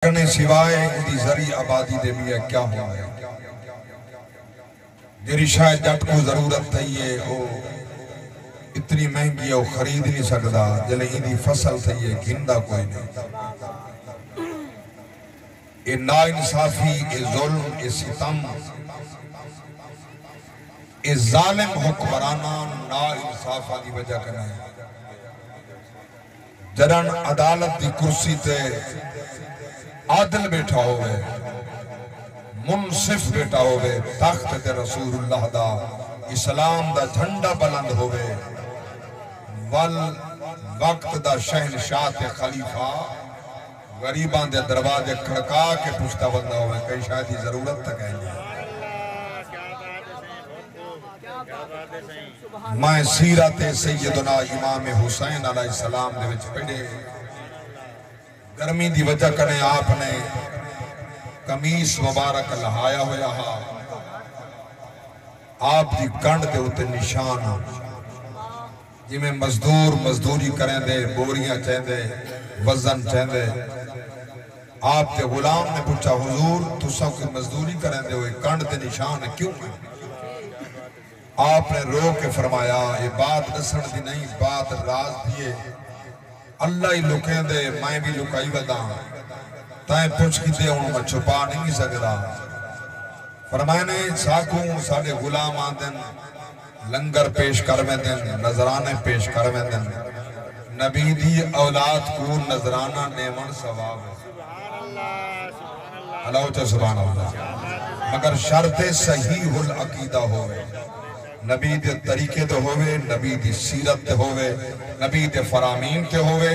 کرنے سوائے دی زرعی آبادی دے بھی ہے کیا ہوا ہے جری شاید جٹ کو ضرورت تھئی ہے وہ اتنی مہنگی ہے وہ خرید نہیں سکتا جلے ہی دی فصل تھئی ہے گھندہ کوئی نہیں اے نا انصافی اے ظلم اے ستم اے ظالم حکمرانہ نا انصافہ دی وجہ کرنا ہے جرن عدالت دی کرسی تے عادل بیٹھا ہوئے منصف بیٹھا ہوئے تخت تے رسول اللہ دا اسلام دا جھنڈا بلند ہوئے وقت دا شہنشاہ تے خلیفہ غریبان دے دروازے کھڑکا کے پوچھتا بندہ ہوئے کئی شاید ہی ضرورت تک ہے میں سیرت سیدنا امام حسین علیہ السلام دے وچ پڑھے گرمی دی وجہ کرنے آپ نے قمیص مبارک لہایا ہویا ہا آپ دی کنڈ دے ہوتے نشان جی میں مزدوری کریں دے بوریاں چاہیں دے وزن چاہیں دے آپ تے غلام نے پوچھا حضور تو سب کی مزدوری کریں دے ہوئے کنڈ دے نشان کیوں ہے آپ نے رو کے فرمایا یہ بات نسڑ دی نہیں بات راز دیئے اللہ ہی لکیں دے میں بھی لکائی ودا تائیں پوچھ کی دے انہوں میں چھپا نہیں سکتا فرمائنے ساکوں ساڑے غلام آدن لنگر پیش کرویں دن نظرانے پیش کرویں دن نبی دی اولاد کو نظرانہ نیمن ثواب ہے اللہ چاہ سبحان اللہ مگر شرط صحیح العقیدہ ہوئے نبی دے طریقے تے ہوئے نبی دی سیرت تے ہوئے نبی دے فرامین تے ہوئے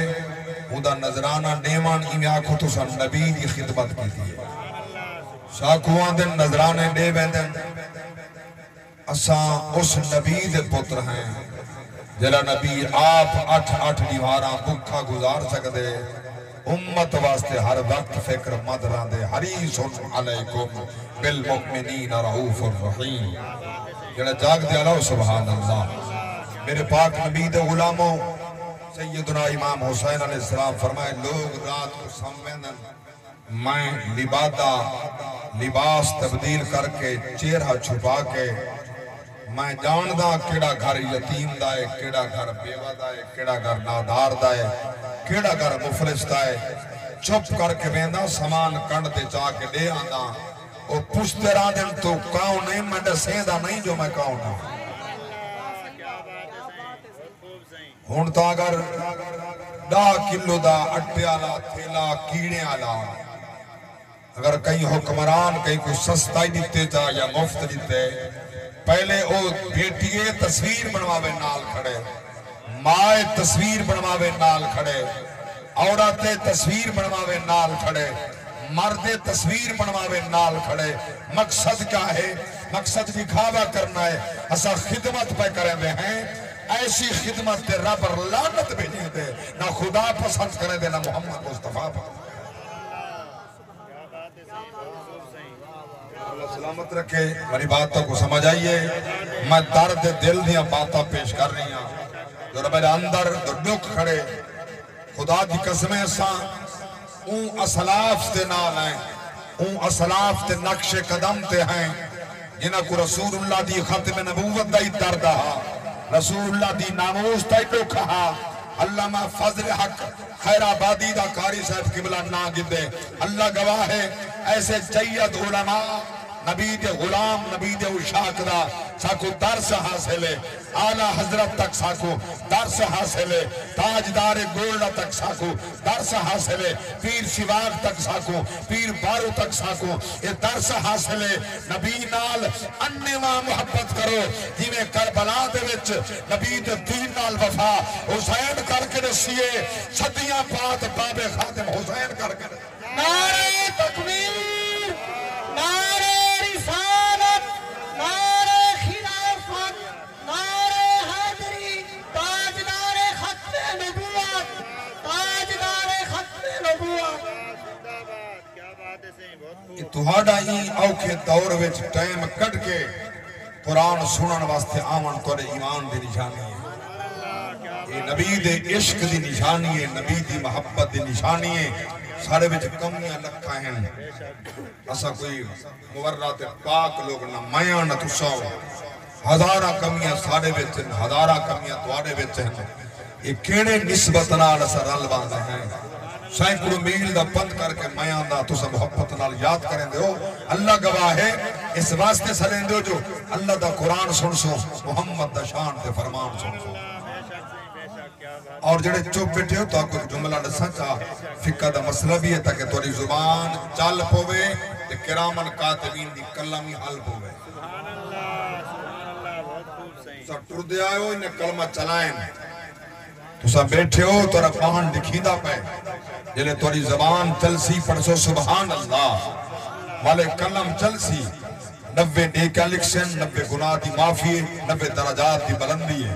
اُدھا نظرانہ نیمان ایمی آکھو تو سا نبی دی خدمت کی دیئے ساکھوان دن نظرانے دے بیندن اساں اس نبی دے پتر ہیں جلہ نبی آپ 8 دیواراں بکھا گزار سکتے امت واسطے ہر وقت فکر مدران دے حریص علیکم بالمؤمنین رعوف الرحیم جڑا جاگ دے اللہ سبحان اللہ میرے پاک نبی دے غلاموں سیدنا امام حسین علیہ السلام فرمائے لوگ رات کو سمویندن میں لباس تبدیل کر کے چہرہ چھپا کے میں جاندہ کیڑا گھر یتیم دائے کیڑا گھر بیوہ دائے کیڑا گھر نادار دائے کیڑا گھر مفلس دائے چھپ کر کے بیندہ سامان کنڈ دے چاہ کے دے آندہ اور پوچھتے رہا دن تو کاؤں نہیں میں نے سیدہ نہیں جو میں کاؤں نہ ہونتا اگر 10 کلو دا اٹھے آلا تھیلا کیڑے آلا اگر کہیں حکمران کہیں کوئی سستائی دیتے جا یا مفت دیتے پہلے او بیٹیے تصویر بنواوے نال کھڑے مائے تصویر بنواوے نال کھڑے عورتیں تصویر بنواوے نال کھڑے مرد تصویر بنواوے نال کھڑے مقصد کیا ہے مقصد دکھاوا کرنا ہے اسا خدمت پہ کریں دے ہیں ایسی خدمت دے رب لعنت بھیجیں دے نہ خدا پسند کریں دے نہ محمد مصطفیٰ اللہ سلامت رکھے میری باتوں کو سمجھ آئیے میں درد دل دیا باتاں پیش کر رہی ہوں جو میرے اندر دکھ کھڑے خدا دی قسمیں ساں اون اسلاف تے نال ہیں اون اسلاف تے نقش قدم تے ہیں جنہاں کو رسول اللہ دی ختم نبوت دائی دردہ رسول اللہ دی ناموس دائی ڈوکھا علامہ فضل حق خیر آبادی دا قاری صاحب قبلہ نا گدے اللہ گواہ ہے ایسے جید علماء نبی دے غلام نبی دے اشاق دا ساکو درس حاصل ہے اعلیٰ حضرت تک ساکو درس حاصل ہے تاجدار گولڈا تک ساکو درس حاصل ہے پیر سواگ تک ساکو پیر بارو تک ساکو یہ درس حاصل ہے نبی نال انیواں محبت کرو جی میں کربلا دے وچ نبی دے دین نال وفا حسین کر کے رسیے صدیاں بعد باب خاتم حسین کر کے نعرہ تکبیر نعرہ رسالت نعرہ خلافت نعرہ حیدری تاجدار ختم نبوت تاجدار ختم نبوت تہاڈا ہی اوکھے دور وچ ٹائم کٹ کے قرآن سنن واسطے آمن تورے ایمان دی نشانی ہے یہ نبی دے عشق دی نشانی ہے نبی دی محبت دی نشانی ہے سارے بچ کمیاں لکھا ہیں اسا کوئی مورات پاک لوگ نہ میاں نہ تساؤ ہزارہ کمیاں سارے بچ ہیں ہزارہ کمیاں توارے بچ ہیں یہ کیڑے نسبت نال اسا رل باندھے ہیں سینکڑوں میل دا پند کر کے میاں دا تسا محبت نال یاد کریں دے ہو اللہ گواہ ہے اس واسطے سلیں دے ہو جو اللہ دا قرآن سن سو محمد دا شان دے فرمان سن سو اور جڑے چوپ بیٹھے ہو تو آپ کو جملہ نسا چاہ فقہ دا مسئلہ بھی ہے تاکہ توڑی زبان چال پوے تے کرامن کاتبین دی کلمی حل پوے سب ٹر دے آئے ہو انہیں کلمہ چلائیں تو سب بیٹھے ہو تو رہا پہن دکھیدہ پہ جلے توڑی زبان چلسی پڑھسو سبحان اللہ والے کلم چلسی 90 نیکہ لکشن 90 گناہ دی معافی 90 درجات دی بلندی ہے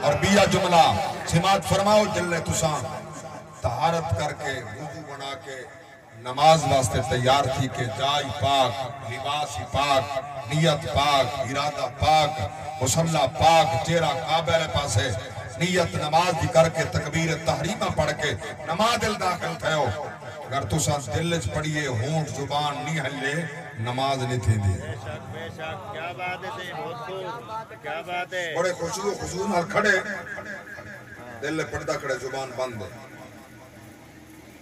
اور بیا جملہ سماعت فرماؤ جلے تسان طہارت کر کے وضو بنا کے نماز واسطے تیار تھی کہ جائی پاک لباس پاک نیت پاک ارادہ پاک مصلح پاک چہرہ کعبہ پاسے نیت نماز دی کر کے تکبیر تحریمہ پڑھ کے نماز دل داخل تھے ہو اگر تسان دلچ پڑھئے ہونٹ زبان نہیں ہلے نماز نہیں تھی دی کیا بات ہے بہت خوب کیا بات ہے بڑے خوشو خضور نال کھڑے دل پردہ کھڑے زبان بند ہے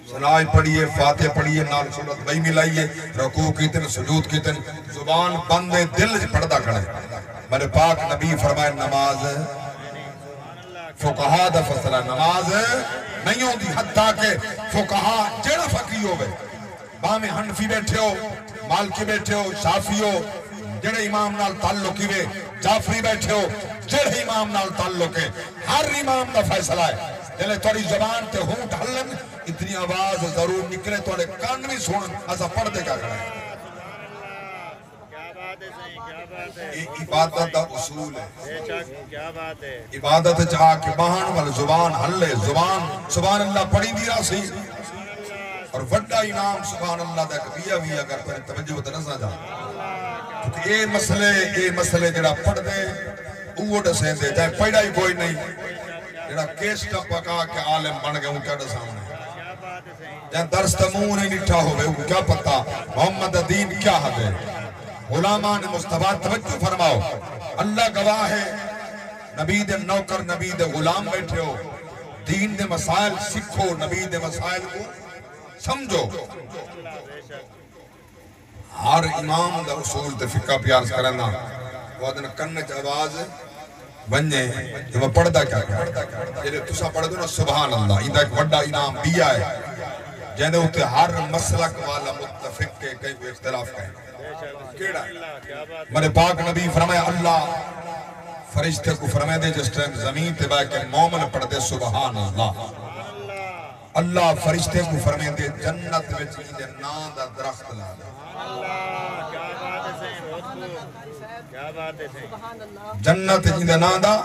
سنائی پڑھئے فاتح پڑھئے نال سورت بھائی ملائیے رکوع کیتن سجود کیتن زبان بند ہے دل پردہ کھڑے میرے پاک نبی فرمائے نماز فقہا دا فصلہ نماز نہیں ہوں دی حتیٰ کہ فقہا جیڑا فقی ہو بے بامِ حنفی بیٹھے ہو مالکی بیٹھے ہو شافی ہو جڑے امام نال تعلق ہوئے جعفری بیٹھے ہو جڑے امام نال تعلق ہے ہر امام دا فیصلہ ہے جلے توڑی زبان تے ہونٹ ہلن اتنی آواز ضرور نکلے توڑے کان بھی سونن ایسا پڑھ دے کیا کریں عبادت دا اصول ہے کیا بات ہے عبادت چاہا کہ بہن والا زبان ہلے زبان سبحان اللہ پڑھی دی راسی اور وڈا انعام سبحان اللہ دا کبھیا بھی اگر پر توجہ تے نہ سمجھا کیونکہ اے مسئلے جڑا پڑھ دے اوہ دسیں دے جائے پڑھا ہی کوئی نہیں جڑا کیس ٹپ پکا کے عالم بن گئے ان کا سامنے جہاں درس تمون نہیں نٹھا ہوئے ان کیا پتا محمد دین کیا حد ہے علماء نے مصطفیٰ توجہ فرماؤ اللہ گواہ ہے نبی دے نوکر نبی دے غلام بیٹھے ہو دین دے مسائل سکھو نبی دے مسائل کو سمجھو ہر امام دا اصول تے فقہ پیارس کرنا وہ ادھنا کنچ آواز بنجے جو میں پڑھتا کیا جیلے تسا پڑھ دو نا سبحان اللہ یہ ایک وڈا انعام دیا ہے جہنے ہوتے ہر مسلک والا متفق کے کئی کوئی اختلاف کہیں کیڑا میرے پاک نبی فرمایا اللہ فرشتے کو فرمائے دے جس ٹائم زمین تے بائے کہ مومن پڑھ دے سبحان اللہ اللہ فرشتے کو فرمائے دے جنت میں چیزے نان دا درخت لا دے جنت چیزے نان دا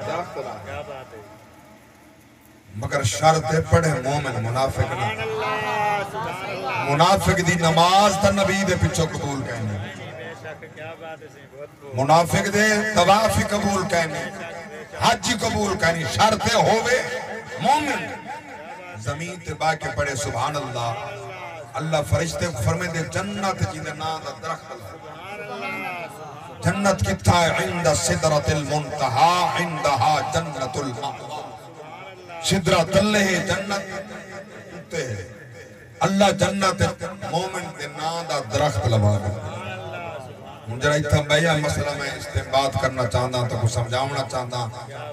درخت لا دے مگر شرط پڑھے مومن منافق نہ منافق دی نماز تا نبی دے پچھو قبول کہنے منافق دے طواف قبول کہنے حج قبول کہنے شرط ہوئے مومن زمین تے با کے پڑھے سبحان اللہ اللہ فرشتے کو فرمائے دے جنت جیدے نا دا درخت جنت کتا ہے عند صدرت المنتہا عندہا جنت المأوى صدرت اللہ جنت تے اللہ جنت مومن دے نا دا درخت لبا گا مجھے اتھا بھیا مسئلہ میں استنباط کرنا چاہتا تو کو سمجھاونا چاہتا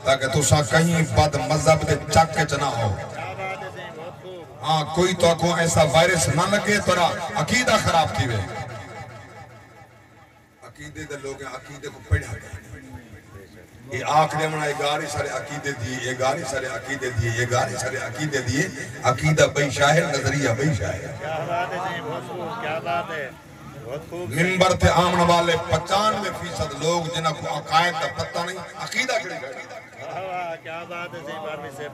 تاکہ تو سا کہیں بد مذہب دے چک کے چنا ہو ہاں کوئی تو کو ایسا وائرس نہ لگے تو عقیدہ خراب تھی وے عقیدے دے لوگ عقیدے کو پڑھا گئے یہ آنکھ نے منہ گاری سارے عقیدے دیئے یہ گاری سارے عقیدے دیئے یہ گاری سارے عقیدے دیئے عقیدہ بھئی شاہر نظریہ بھئی شاہر کیا بات ہے منبر تے آمن والے 95% لوگ جنہ کو عقائد کا پتہ نہیں عقیدہ کھڑی گئی کیا بات ہے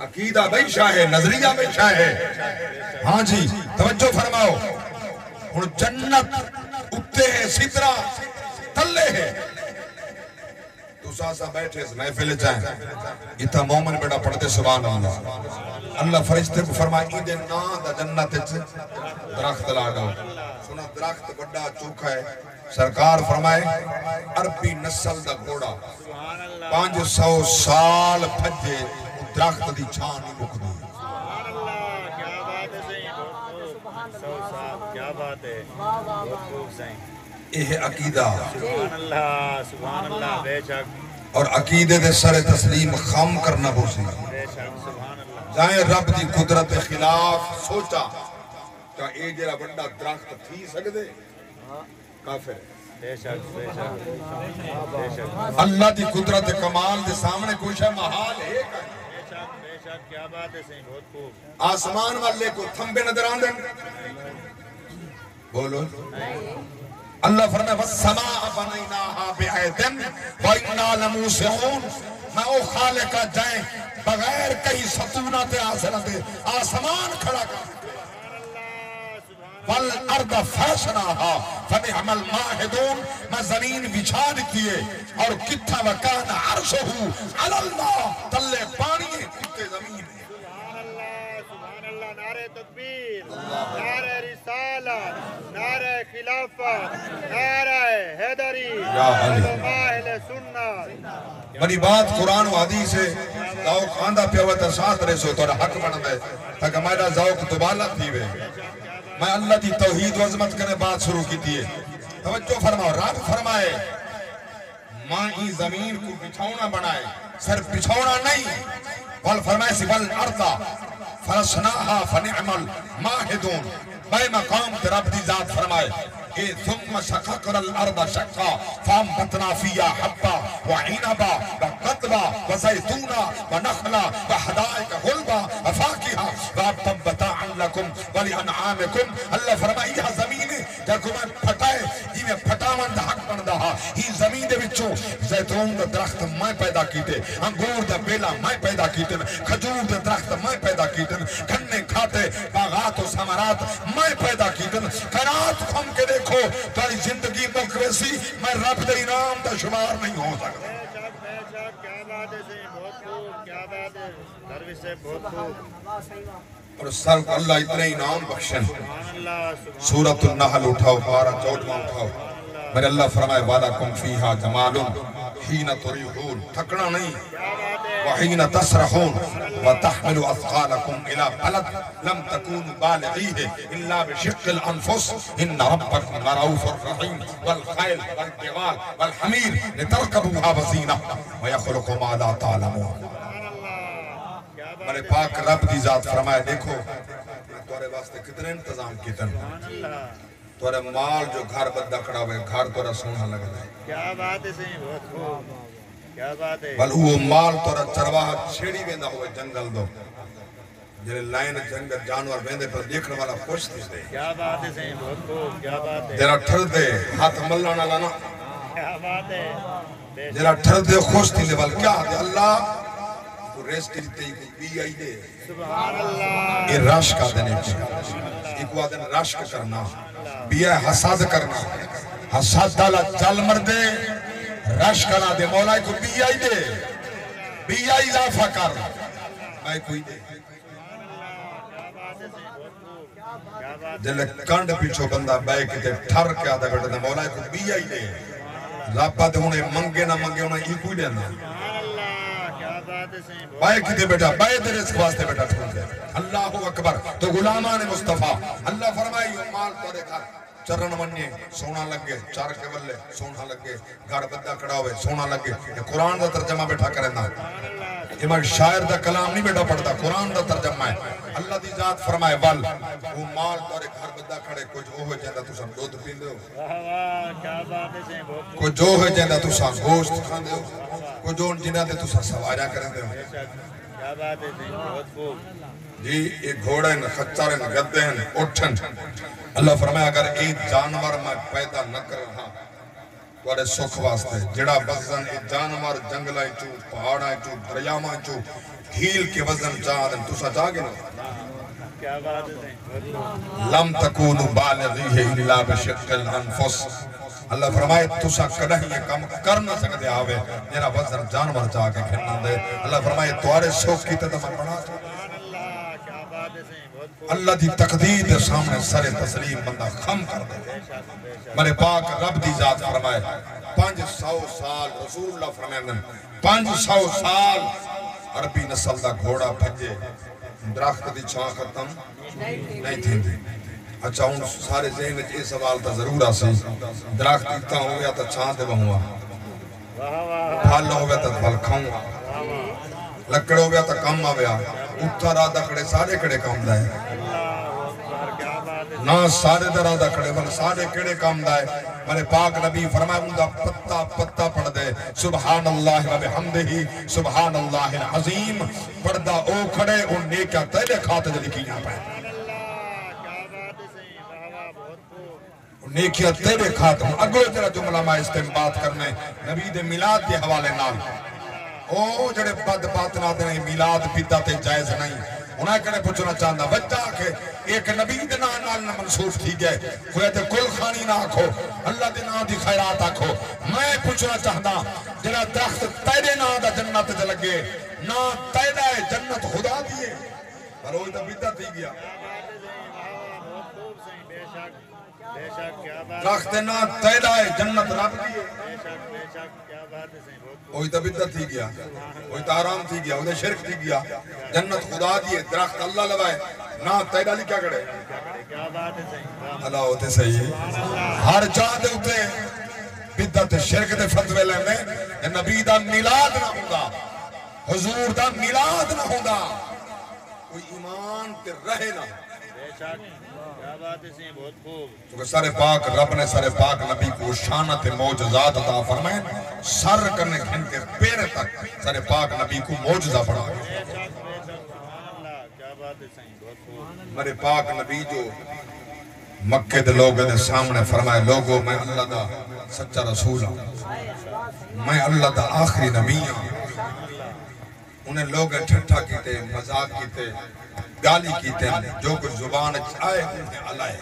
عقیدہ بھئی شاہر نظریہ بھئی شاہر ہاں جی توجہ فرماؤ اور جنت اتے ہے سدرہ تلے ہے تو ساسا بیٹھے اس محفل چاہیں اتھا مومن بیٹا پڑھتے سبحان اللہ اللہ فرشتے کو فرمائے ایدے نا دا جنت درخت لاغو سنا درخت بڑا چوکھا ہے سرکار فرمائے عربی نسل دا گھوڑا 500 سال پھجے درخت دی چھان نہیں مک دی کیا بات ہے صحیح 100 سال کیا بات ہے بہت خوب صحیح یہ عقیدہ سبحان اللہ بے شک اور عقیدے دے سر تسلیم خام کرنا بوسی بے شک سبحان اللہ جائیں رب دی قدرت خلاف سوچا کہ اے جرا بڑا درخت تھی سکدے کافر بے شک بے شک بے شک اللہ دی قدرت کمال دے سامنے کوئی شے محال ہے بے شک کیا بات ہے صحیح بہت خوب آسمان والے کو تھمبے نظر آندے بولو اللہ فرمائے وَالسَّمَاءَ بَنَيْنَاهَا بِعَيْدٍ وَإِنَّا لَمُوسِعُونَ میں او خالقہ جائیں بغیر کہیں ستونات آسنہ دے آسمان کھڑا کر وَالْأَرْضَ فَاشْنَاهَا فَنِعْمَ الْمَاهِدُونَ میں زمین بچھان کیے اور کتھا وَكَانَ عَرْشُهُ عَلَى اللَّهِ تلے پانی کتے زمین سبحان اللہ نعرہ تکبیر نعرہ رسالت نعرہ خلافت نعرہ حیدری علماء اہل سنت بڑی بات قرآن و حدیث ہے ذوق آندہ پیوتا ساتھ رہے سو تو حق بند ہے تاکہ میرا ذوق دوبالا تھی وے میں اللہ دی توحید و عظمت کرنے بات شروع کی تھی توجہ فرماؤ رب فرمائے ماں ہی زمین کو بچھونا بنائے سر بچھونا نہیں بل فرمائے سی بل ارضا فرشناہا فنعم الماہدون بے مقام تے رب دی ذات فرمائے ثم شققنا الارض شقا فانبتنا فيها حبا وعنبا وقضبا وزيتونا ونخلا وحدائق غلبا وفاكهة وابا متاعا لكم ولانعامكم اللہ فرمائے یہ زمین جب میں پھٹائے جی میں پھٹاون دا حق بندا ہا ہی زمین دے وچوں زیتون دا درخت میں پیدا کیتے انگور دا بیلا میں پیدا کیتے کھجور دا درخت میں پیدا کیتے گنے کھاتے باغات و ثمرات میں پیدا کیتے قنات کھم کے دیکھو تاری زندگی مقرسی میں رب دے انعام دا شمار نہیں ہو سکتا بے شک کیا بات ہے صحیح بہت خوب کیا بات ہے درویش سے بہت خوب اور سر کو اللہ اتنے انعام بخشن سبحان اللہ سورۃ النحل اٹھاؤ 12-14 اٹھاؤ میرے اللہ فرمائے وَلَكُمْ فِيهَا جَمَالٌ حِينَ تُرِيحُونَ تھکنا نہیں وَحِينَ تَسْرَحُونَ وَتَحْمِلُ أَثْقَالَكُمْ إِلَى بَلَدٍ لَمْ تَكُونُوا بَالِغِيهِ إِلَّا بِشِقِّ الْأَنفُسِ إِنَّ رَبَّكُمْ لَرَءُوفٌ رَحِيمٌ وَالْخَيْلَ وَالْبِغَالَ وَالْحَمِيرَ لِتَرْكَبُوهَا وَزِينَةً وَيَخْلُقُ مَا لَا تَعْلَمُونَ میرے پاک رب دی ذات فرمائے دیکھو تورے واسطے کتنے انتظام کیتے تورے مال جو گھر بدہ کھڑا ہوئے گھر تورا سونا لگ رہا ہے کیا بات ہے صحیح بہت خوب کیا بات ہے بل وہ مال تورا چرواہ چھیڑی ویندہ ہوئے جنگل دو جنہیں لائن جنگل جانور ویندے پر دیکھنے والا خوش تھی دے کیا بات ہے صحیح بہت خوب کیا بات ہے جرا ٹھر دے ہاتھ ملانا لانا کیا بات ہے جرا ٹھر دے خوش تھی دے بل کیا دے اللہ تو ریس کی تے کو بی آئی دے سبحان اللہ یہ راشک آدھنے پہ ایک آدھن راشک کرنا بی آئی حساد کرنا حساد ڈالا چل مردے راشک آنا دے مولا کو بی آئی دے بی آئی اضافہ کر میں کوئی دے جلے کنڈ پیچھو بندہ بے کتے ٹھر کے آدھے بیٹھے دے مولا کو بی آئی دے رابطہ دے انہیں منگے نہ منگے انہیں ہی کوئی دینا بائے کتے بیٹا بائے تیرے اس واسطے بیٹا ٹھول دے اللہ اکبر تو غلامان مصطفیٰ اللہ فرمائی یہ مال تورے گھر چرن منیے سونا لگے چار کے بلے سونا لگے گھر بدہ کڑا ہوئے سونا لگے یہ قرآن دا ترجمہ بیٹھا کرنا یہ میں شاعر دا کلام نہیں بیٹھا پڑھتا قرآن دا ترجمہ ہے اللہ دی ذات فرمائے بل وہ مال تورے گھر بدہ کھڑے کچھ وہ ہوئے جاندہ تو سب دودھ پین دے ہو کچھ جو ہوئے جاندہ تو سب گوشت کھان دے ہو کچھ جو جنہ دے تو سب سواریا کریں دے ہو جی ایک گھوڑے ہیں خچر ہیں گدے ہیں اٹھن اللہ فرمائے اگر ایک جانور میں پیدا نہ کر رہا توڑے سکھ واسطے جڑا وزن ایک جانور جنگلائیں چو پہاڑائیں چو دریامائیں چو ہیل کے وزن چاہدن تو سا جاگے نا لم تکونو بالغیہ الا بشق الانفس اللہ فرمائے تسا کدہ یہ کام کر نہ سکتے آوے جنہ وزن جانور چاہ کے کھننا دے اللہ فرمائے توارے سوک کی تدہ میں بڑھا اللہ دی تقدیر دے سامنے سر تسلیم بندہ خم کر دے میرے پاک رب دی ذات فرمائے 500 سال رسول اللہ فرمائے 500 سال عربی نسل دا گھوڑا بھجے درخت دی چھاں ختم نہیں تھی دی اچھا ان سارے ذہن میں یہ سوال تا ضرور آسی درخت اتنا ہو گیا تا چھاں دے بہوا پھل ہو گیا تا پھل کھاؤں لکڑ ہو گیا تا کم آویا اتھا راہ دکڑے سارے کڑے کام دائے نہ سارے درہ دکڑے بل سارے کڑے کام دائے میرے پاک نبی فرمائے ان دا پتہ پتہ پڑھ دے سبحان اللہ و بحمدہی سبحان اللہ العظیم پردہ او کھڑے ان نیکہ تیرے کھاتے جو لکھی جا پائے نیکیہ تیرے کھاتے ہیں اگلے تیرا جملہ میں استنباط کرنے نبی دے میلاد کے حوالے نال او جڑے بد باتنا دے نہیں میلاد بدعت جائز نہیں انہیں کہنے پوچھنا چاہتا بچہ کہ ایک نبی دے نال نہ منصوف تھی گئے کوئی تے کل خانی نہ آکھو اللہ دے نام دی خیرات آکھو میں پوچھنا چاہتا جڑا درخت تیرے نام دا جنت تے لگے نہ تیرے جنت خدا دیے پر وہی تو بدعت تھی گیا درخت نہ تیرے جنت رب دیے وہی تو بدعت تھی گیا وہی تو آرام تھی گیا وہی شرک تھی گیا جنت خدا دیے درخت اللہ لگائے نہ تیرہ لی کیا کرے اللہ ہوتے صحیح ہر جہاں دے ہوتے بدعت شرک دے فتوے لینے نبی دا میلاد نہ ہوگا حضور دا میلاد نہ ہوگا کوئی ایمان تے رہے نہ کیونکہ سارے پاک رب نے سارے پاک نبی کو شانت موجزات عطا فرمائے سر کرنے کھن کے پیر تک سارے پاک نبی کو موجزہ پڑھا گئے میرے پاک نبی جو مکہ دے لوگوں دے سامنے فرمائے لوگوں میں اللہ دا سچا رسول ہوں میں اللہ دا آخری نبی ہوں انہیں لوگ ٹھٹھا کیتے مذاق کیتے گالی کیتے ہیں جو کچھ زبان آئے انہیں علائے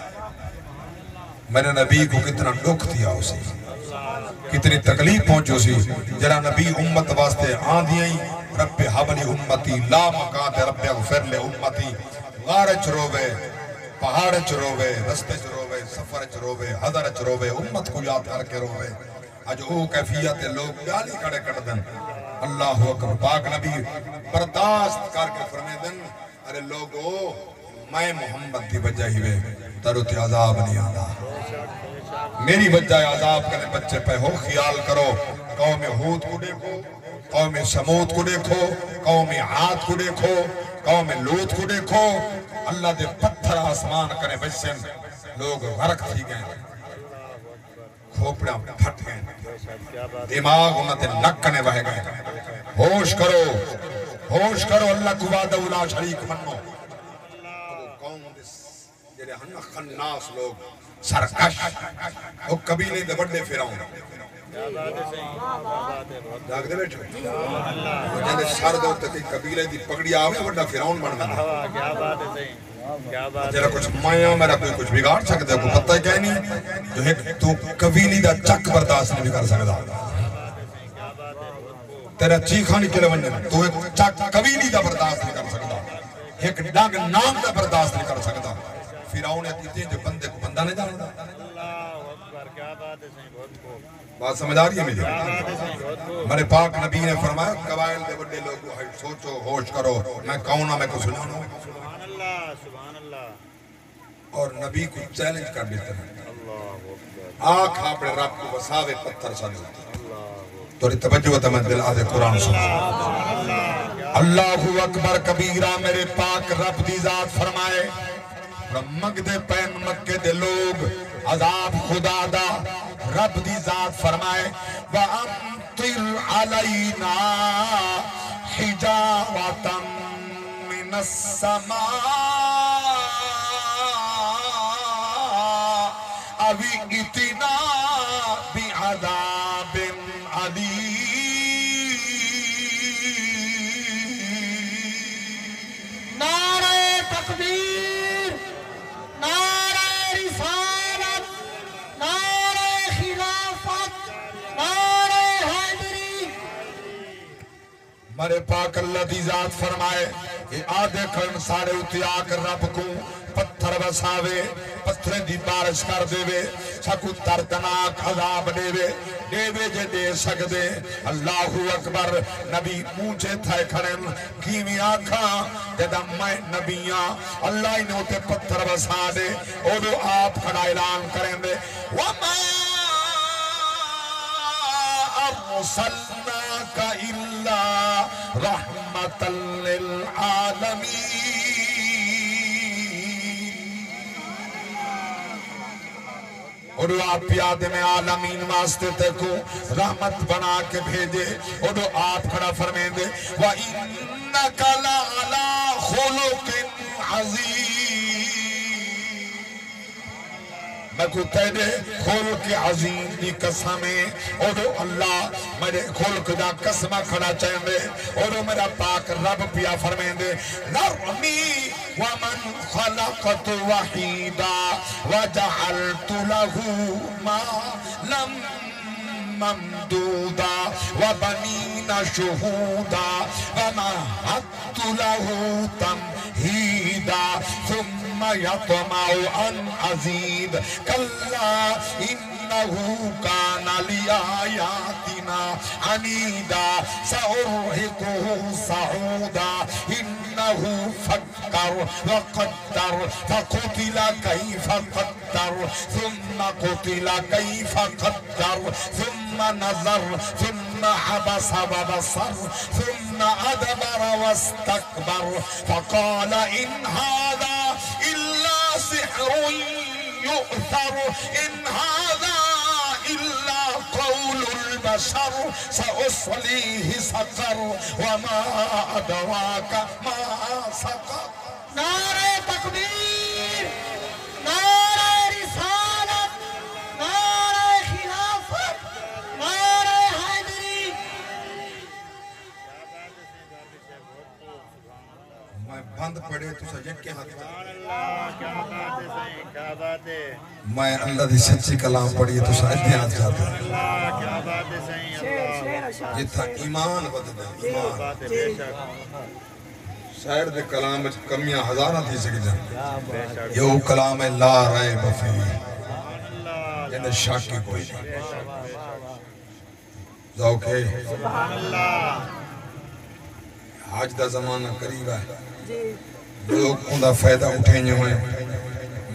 میرے نبی کو کتنا دکھ دیا اسے کتنی تکلیف پہنچو سی جرا نبی امت واسطے آن دیئیں رب حبلی امتی لا مکان تے رب اغفر لے امتی غار چروے پہاڑ چروے رستے چروے سفر چروے حضر چروے امت کو یاد کر کے روے آج او کیفیت لوگ گالی کڑے کڑ دن اللہ اکبر پاک نبی برداشت کر کے فرمے دن ارے لوگو میں محمد دی وجہ ہی وے ترت عذاب نہیں آدھا میری وجہ عذاب کرنے بچے پہ ہو خیال کرو قوم ہود کو دیکھو قوم سمود کو دیکھو قوم عاد کو دیکھو قوم لوط کو دیکھو اللہ دے پتھر آسمان کرنے بچے لوگ غرق تھی گئے کھوپڑا پھٹ گئے دماغ انہوں نے نکنے بہ گئے ہوش کرو اللہ کو وعدہ اولا شریک منو قوم جڑے ہن خناس لوگ سرکش وہ قبیلے دے بڑے فراؤن جاگ دے بیٹھو جڑے سر دے تے قبیلے دی پگڑی آوے بڑا فراؤن بن گیا کیا بات ہے صحیح جڑا کچھ مایا میرا کوئی کچھ بگاڑ سکتا ہے کوئی پتہ ہی نہیں جو ایک تو قبیلی دا چک برداشت نہیں کر سکتا تیرا چیخانی کے لئے تو ایک چک قبیلی دا برداشت نہیں کر سکتا ایک ڈاگ نام دا برداشت نہیں کر سکتا فیراؤن ایک جو بندے کو بندہ نہیں جانتا بات سمجھ آ رہی ہے میری میرے پاک نبی نے فرمایا قبائل دے بڑے لوگ سوچو ہوش کرو میں کون ہوں میں کو سنانوں اور نبی کو چیلنج کر دیتے ہیں آنکھ اپنے رب کو وساوے پتھر سنو توری توجہ تمہیں دل آدھے قرآن سنو اللہ اکبر کبیرہ میرے پاک رب دی ذات فرمائے مگ دے پین مکے دے لوگ عذاب خدا دا رب دی ذات فرمائے وَأَمْطِرْ عَلَيْنَا حِجَارَةً مِّنَ السَّمَاءِ أَوِ ائْتِنَا بِعَذَابٍ عَلِيمٍ نعرہ تکبیر نعرہ رسالت نعرہ خلافت نعرہ حیدری مرے پاک اللہ دی ذات فرمائے یہ آدھے کرن سارے اتیا کر رب کو پتھر بساوے پتھریں دی بارش کر دے وے سکو دردناک عذاب دے وے جے دے سکدے اللہ اکبر نبی مونچے تھے کھڑن کیویں آکھاں جدا میں نبیاں اللہ ہی نے ہوتے پتھر بسا دے اودو آپ کھڑا اعلان کریں دے وَمَا أَرْسَلْنَاكَ إِلَّا رَحْمَةً لِلْعَالَمِينَ اور آپ پیادے میں عالمین واسطے تکو رحمت بنا کے بھیجے اور آپ کھڑا فرمائیں دے وَإِنَّكَ لَعَلَىٰ خُلُقٍ عَظِيمٍ میں کو تیرے خلق عظیم دی قسمیں اور اللہ میرے خلق دا قسمہ کھڑا چاہیں دے اور میرا پاک رب پیا فرمائیں دے نرمی ومن خلقت وحیدا وجعلت له مالا ممدودا وبنین شہودا ومہدت له تمہیدا ثم يطمع أن أزيد كلا إنه كان لآياتنا عنيدا سأرهقه صعودا إنه فكر وقدر فقتل كيف قدر ثم قتل كيف قدر ثم نظر ثم عبس وبصر ثم أدبر واستكبر فقال إن هذا إلا سحر يؤثر إن هذا إلا قول البشر سأصليه سقر وما أدراك ما سقر نعرہ تکبیر نعرہ رسالت نعرہ خلافت نعرہ حیدری میں بند پڑے تو سجد کے ہاتھ کیا بات ہے صحیح کیا بات ہے میں اللہ دی سچی کلام پڑھی تو سجد کے ہاتھ جاتا ہے اللہ کیا بات ہے صحیح اللہ جتھا ایمان بدل کیا ایمان بات ہے بے شک شاعر دے کلام وچ کمیاں ہزاراں تھی سکدی بے شک یہ وہ کلام ہے لا ریب فیہ اللہ جنہیں شک کی کوئی نہیں بے شک بے شک ذوق ہے سبحان اللہ حج دا زمانہ قریب ہے لوگ ان دا فائدہ اٹھیں جو ہیں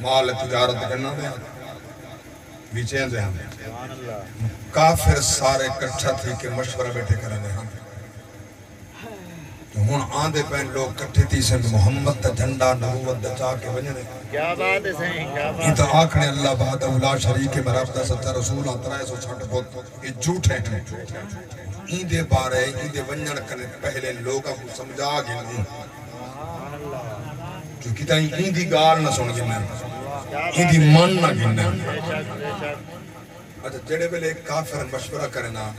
مال تجارت کرنا دیں بیچیں دیں ہم سبحان اللہ کافر سارے کٹھا تھی کہ مشورہ بیٹھے کرنے ہم ہون آندے پہن لوگ کٹھے تھی سے محمد تا جھنڈا نبوت دا چاہ کے بجنے کیا بات ہے صحیح کیا یہ بات تو آکھنے اللہ بہت اولا شریک مراب دا سچا رسول آترائے سو چھٹ بہت یہ جھوٹ ہے این دے بارے این دے ونجن کرنے پہلے لوگاں کو سمجھا گئے جو کتا این دی گال نہ سن گئے این دی من نہ گئے بے شک بے شک اچھا جڑے بلے کافر مشورہ کرنا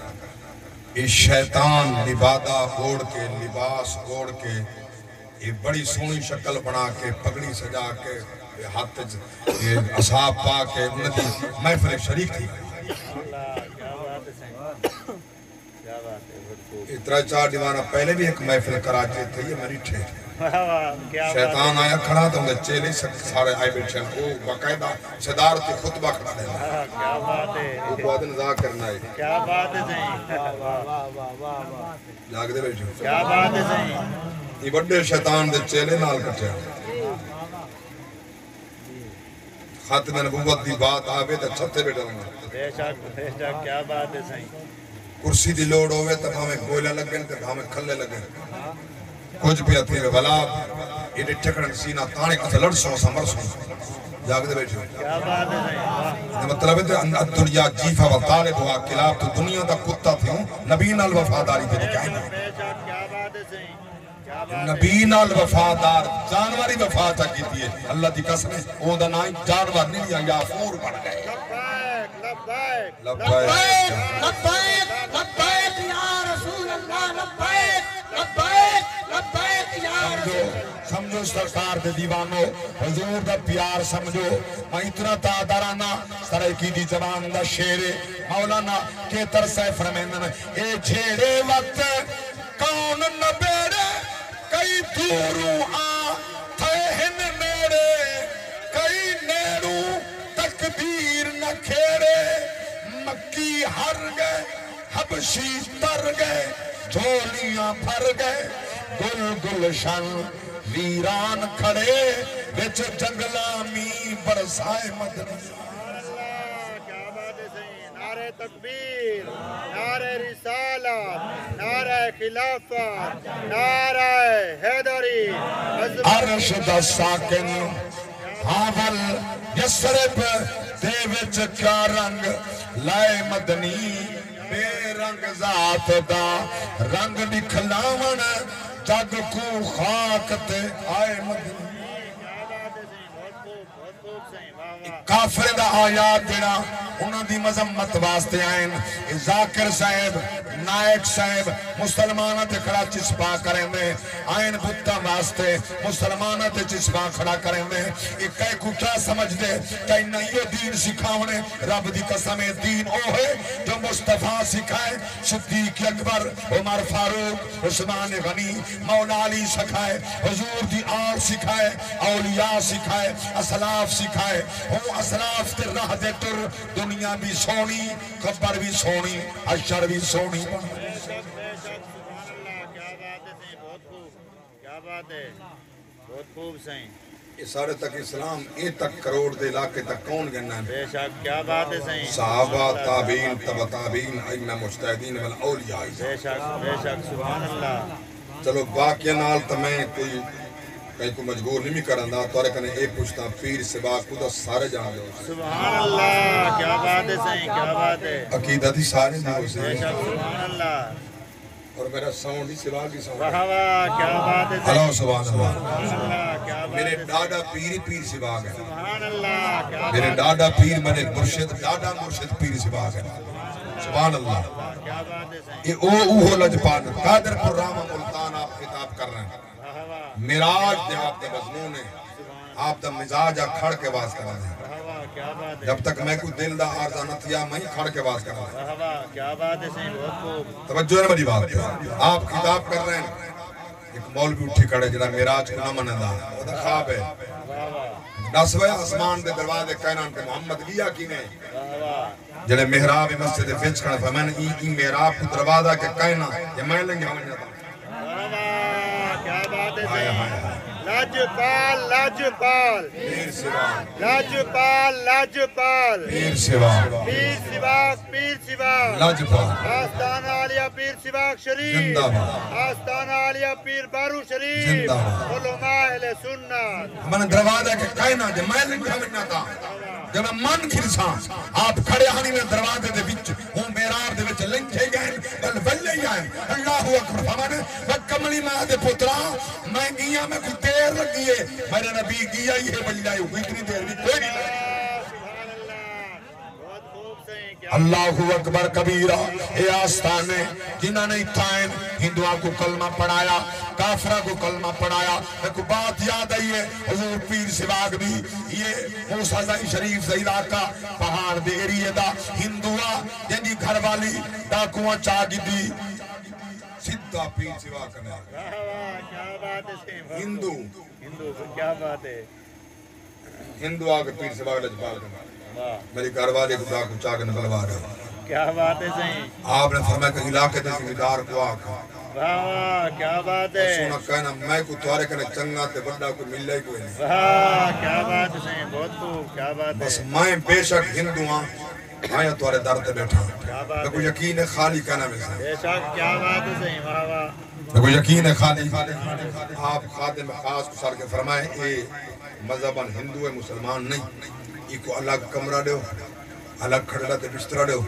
یہ شیطان لبادہ اوڑ کے لباس اوڑ کے یہ بڑی سونی شکل بنا کے پگڑی سجا کے یہ ہاتھ یہ اصحاب پا کے انتی محفل شریک تھی اللہ کیا بات ہے صحیح کیا بات ہے بھرپور اترا چار دیوانہ پہلے بھی ایک محفل کراچے تھے یہ میری ٹھے واہ واہ کیا بات شیطان آیا کھڑا تو انہیں چیلے سارے آئے بیٹھے وہ باقاعدہ صدارت خطبہ کھڑا دے ہے کیا بات ہے وہ بعد نظا کرنا ہے کیا بات ہے صحیح جاگ دے بیٹھے کیا بات ہے صحیح یہ بڑے شیطان دے چیلے نال کٹھے ختم نبوت دی بات آوے تا چھتے بیٹھا ہوں بے شک کیا بات ہے صحیح کرسی دی لوڑ ہوئے تب ہمیں گوئلہ لگن تب ہمیں کھلے لگن کچھ بھی اتنی ولا یہ ٹکڑن سینہ تانے کتا لڑسوں سمر سوں جاگ دے بیٹھے کیا بات ہے صحیح یہ مطلب ہے کہ دنیا جیفہ و طالب ہوا کلاب تو دنیا دا کتا تھی ہوں نبی نال وفاداری دے نکاہیں گے بے شک کیا بات ہے صحیح کیا بات ہے نبی نال وفادار جانوری وفادہ کی دیئے اللہ دی قسم ہے او دا نائن جانور نہیں لیا یا فور بڑھ گئے لبیک لبیک لبیک لبیک لبیک یا رسول اللہ لبیک لبیک لبیک یا رسول سمجھو سرکار دے دیوانو حضور دا پیار سمجھو میں اتنا تعدارانہ سرائکی دی زبان دا شیر مولانا کے ترسے فرمیندن اے چھیڑے وقت کون نبیڑے کئی کئی دوروں آ تھے ہن نیڑے کئی نیڑوں تکبیر نہ کھیڑے مکی ہر گئے حبشی تر گئے جھولیاں بھر گئے گل گلشن ویران کھڑے وچ جنگلا می برسائے مدنی کیا بات ہے صحیح نعرہ تکبیر نعرہ رسالت نعرہ خلافت نعرہ حیدری عرش دا ساکن حاول یسرب دے وچ کیا رنگ لائے مدنی بے رنگ ذات دا رنگ نکھلاون جگ کو خاک تے آئے مدنی کافر دا آیات جڑا انہاں دی مذمت واسطے آئین ذاکر صاحب نائک صاحب مسلمانہ تے کھڑا چسپا کریں دے آئین بھتا واسطے مسلمانہ تے چسپا کھڑا کریں دے ایک کئی کو کیا سمجھ دے کہ انہاں یہ دین سکھاونے رب دی قسم دین او ہے جو مصطفیٰ سکھائے صدیق اکبر عمر فاروق عثمان غنی مولا علی سکھائے حضور دی آل سکھائے اولیاء سکھائے اسلاف سکھائے ہوں اسلاف تے راہ دے تر دنیا بھی سونی قبر بھی سونی اشر بھی سونی بے شک سبحان اللہ کیا بات ہے صحیح بہت خوب کیا بات ہے بہت خوب صحیح یہ سارے تک اسلام اے تک کروڑ دے علاقے تک کون گننا ہے بے شک کیا بات ہے صحیح صحابہ تابعین تبع تابعین ائمہ مجتہدین والاولیاء بے شک سبحان اللہ چلو باقی نال تو میں کوئی کہیں کو مجبور نہیں کرندا تورے کنے اے پوچھتا پیر سوا خدا سارے جان دے سبحان اللہ کیا بات ہے صحیح کیا بات ہے عقیدت ہی سارے دی بے سے شک سبحان اللہ اور میرا ساؤنڈ ہی سوا کی ساؤنڈ واہ واہ کیا بات ہے اللہ صحیح سبحان اللہ سبحان اللہ کیا بات میرے ہے ڈاڈا پیر سوا گئے سبحان اللہ کیا میرے بات ڈاڈا پیر میرے مرشد ڈاڈا مرشد پیر سوا گئے سبحان اللہ ہے کیا بات ہے صحیح یہ اوہ لجپان قادر پر راما ملتان آپ خطاب کر رہے ہیں واہ واہ میراج دے آپ دے مضمون ہے آپ دا مزاج کھڑ کے باز کر رہے ہیں واہ واہ کیا بات ہے جب تک میں کوئی دل دا عارضہ نہ تھیا میں ہی کھڑ کے باز کر رہا ہوں واہ واہ کیا بات ہے صحیح بہت خوب توجہ ہے میری بات پہ آپ خطاب کر رہے ہیں ایک مولوی اٹھی کھڑے جڑا میراج کو نہ منندا وہ دا خواب ہے واہ واہ 10 بجے آسمان دے دروازے کائنات تے محمد گیا کینے واہ واہ جڑے محراب مسجد وچ کھڑے فرمایا ای محراب کو دروازہ کے کائنات یہ میں لنگے ہوں واہ واہ کیا بات ہے ہائے صحیح ہائے لاجپال لاجپال پیر سوا لاجپال لاجپال پیر سوا پیر سواک پیر سواک لاجپال آستانہ عالیہ پیر سواک شریف زندہ باد آستانہ عالیہ پیر بارو شریف زندہ باد علماء اہل سنت ہمیں دروازہ کے کائنات دے میں لنگے ہوں تا جب من کھرساں آپ کھڑے ہانی میں دروازے دے وچ ہوں میراب دے وچ لنگے گئے بل بلے آئیں اللہ اکبر فرمانے وکملی ماں دے پترا میں گیا میں کوئی دیر لگی ہے میرے نبی گیا ہی ہے بلی آئی ہوئی اتنی دیر بھی کوئی نہیں لگی سبحان اللہ بہت خوب صحیح کیا اللہ اکبر کبیرہ اے آستانے جنہاں نے اتائن ہندوہ کو کلمہ پڑھایا کافرہ کو کلمہ پڑھایا میں کو بات یاد آئی ہے حضور پیر سواگ بھی یہ موسیٰ زائی شریف سے علاقہ پہاڑ دے ایریے دا ہندوہ جنہی گھر والی ڈاکواں چاگی دی سدھا پیر سواگ کرنے واہ واہ کیا بات ہے صحیح ہندو ہندو کیا بات ہے ہندو آگے پیر سواگ لجپال کرنے واہ میری گھر والے کو ڈاکو چاگن بلوا رہا کیا بات ہے صحیح آپ نے فرمایا کہ علاقے دے زمیندار کو آکھا واہ واہ کیا بات ہے سونا کہنا میں کو توارے کنے چنگا تے بڑا کوئی ملے ہی کوئی نہیں واہ کیا بات ہے صحیح بہت خوب کیا بات ہے بس میں بے شک ہندو ہاں میں توارے در تے بیٹھا کیا میں بات کو ہے یقین ہے خالی کہنا میں سے بے شک کیا بات ہے صحیح واہ واہ میں کو یقین ہے خالی آپ خادم خاص کو سار کے فرمائے اے مذہباً ہندو ہے مسلمان نہیں یہ کو الگ کمرہ دیو الگ کھڑا تے بسترہ دیو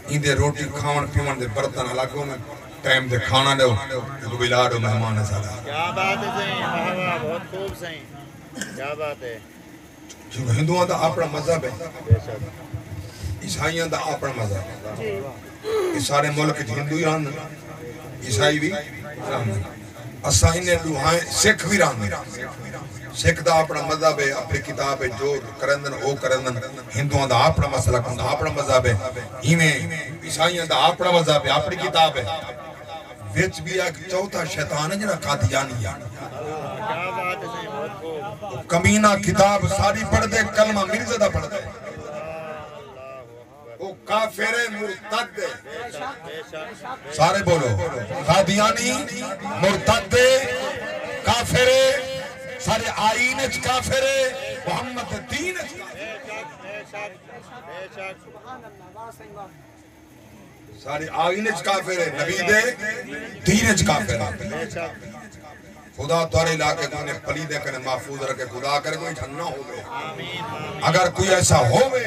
این دے روٹی کھاون پیون دے برتن الگ ہوں ٹائم دے کھانا دیو کو بلا دو مہمان ہے سارا کیا بات ہے صحیح واہ واہ بہت خوب صحیح کیا بات ہے جو ہندوؤں دا اپنا مذہب ہے بے شک عیسائیاں دا اپنا مذہب ہے اس سارے ملک ہندو ہی رہن عیسائی بھی رہن اساں نے لوہائیں سکھ بھی رہن سکھ دا اپنا مذہب ہے اپنی کتاب ہے جو کرندن او کرندن ہندوؤں دا اپنا مسلک دا اپنا مذہب ہے ایویں عیسائیاں دا اپنا مذہب ہے اپنی کتاب ہے وچ بھی ایک چوتھا شیطان ہے جنہاں قادیانی ہے کمینہ کتاب ساری پڑھ دے کلمہ مرزدہ پڑھ دے وہ کافر مرتد سارے بولو قادیانی مرتد کافر سارے آئینچ کافر محمد دینچ سارے آئینچ کافر نبی دے دینچ کافر خدا توارے علاقے کو انہیں پلیدے کرنے محفوظ رکھے خدا کرے کوئی ٹھننا ہوئے اگر کوئی ایسا ہوئے